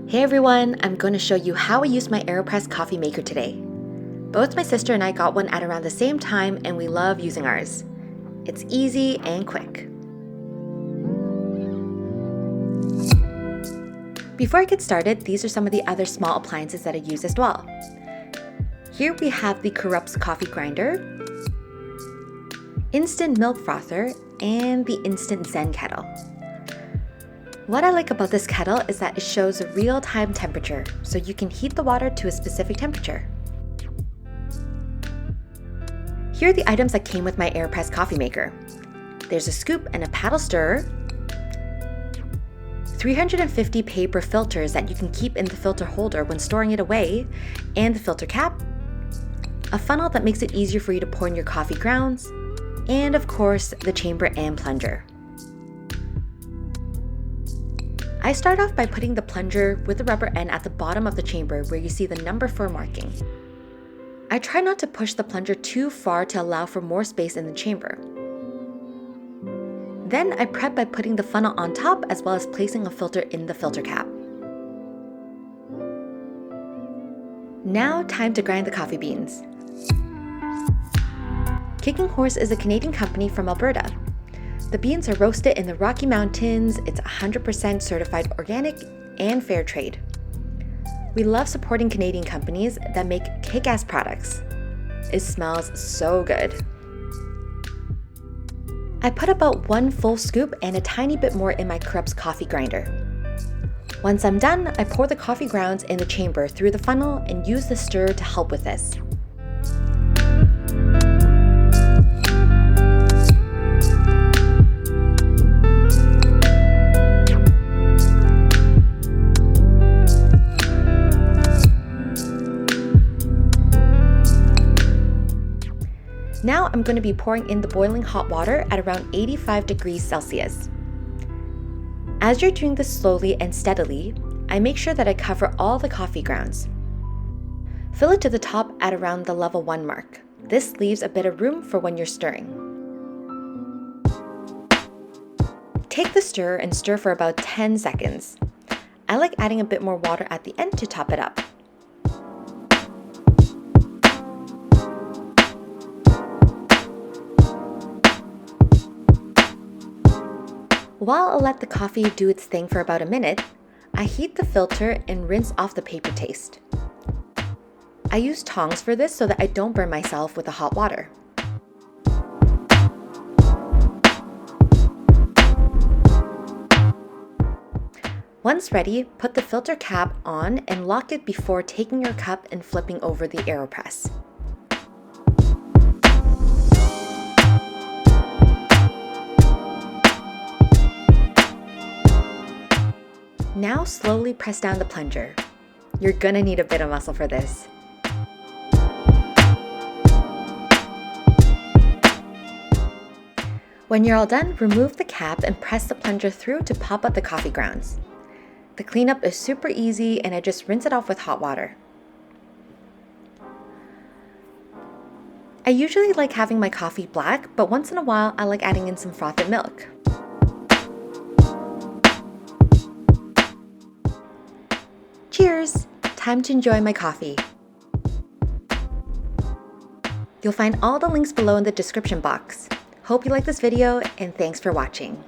Hey everyone, I'm going to show you how I use my AeroPress coffee maker today. Both my sister and I got one at around the same time and we love using ours. It's easy and quick. Before I get started, these are some of the other small appliances that I use as well. Here we have the Krups coffee grinder, instant milk frother, and the instant Zen Kettle. What I like about this kettle is that it shows a real-time temperature, so you can heat the water to a specific temperature. Here are the items that came with my AeroPress coffee maker. There's a scoop and a paddle stirrer, 350 paper filters that you can keep in the filter holder when storing it away, and the filter cap, a funnel that makes it easier for you to pour in your coffee grounds, and of course, the chamber and plunger. I start off by putting the plunger with the rubber end at the bottom of the chamber where you see the number 4 marking. I try not to push the plunger too far to allow for more space in the chamber. Then I prep by putting the funnel on top as well as placing a filter in the filter cap. Now time to grind the coffee beans. Kicking Horse is a Canadian company from Alberta. The beans are roasted in the Rocky Mountains. It's 100% certified organic and fair trade. We love supporting Canadian companies that make kick-ass products. It smells so good. I put about 1 full scoop and a tiny bit more in my Krups coffee grinder. Once I'm done, I pour the coffee grounds in the chamber through the funnel and use the stirrer to help with this. Now I'm going to be pouring in the boiling hot water at around 85 degrees Celsius. As you're doing this slowly and steadily, I make sure that I cover all the coffee grounds. Fill it to the top at around the level 1 mark. This leaves a bit of room for when you're stirring. Take the stirrer and stir for about 10 seconds. I like adding a bit more water at the end to top it up. While I'll let the coffee do its thing for about a minute, I heat the filter and rinse off the paper taste. I use tongs for this so that I don't burn myself with the hot water. Once ready, put the filter cap on and lock it before taking your cup and flipping over the AeroPress. Now slowly press down the plunger. You're gonna need a bit of muscle for this. When you're all done, remove the cap and press the plunger through to pop up the coffee grounds. The cleanup is super easy and I just rinse it off with hot water. I usually like having my coffee black, but once in a while I like adding in some frothed milk. Cheers! Time to enjoy my coffee. You'll find all the links below in the description box. Hope you like this video and thanks for watching.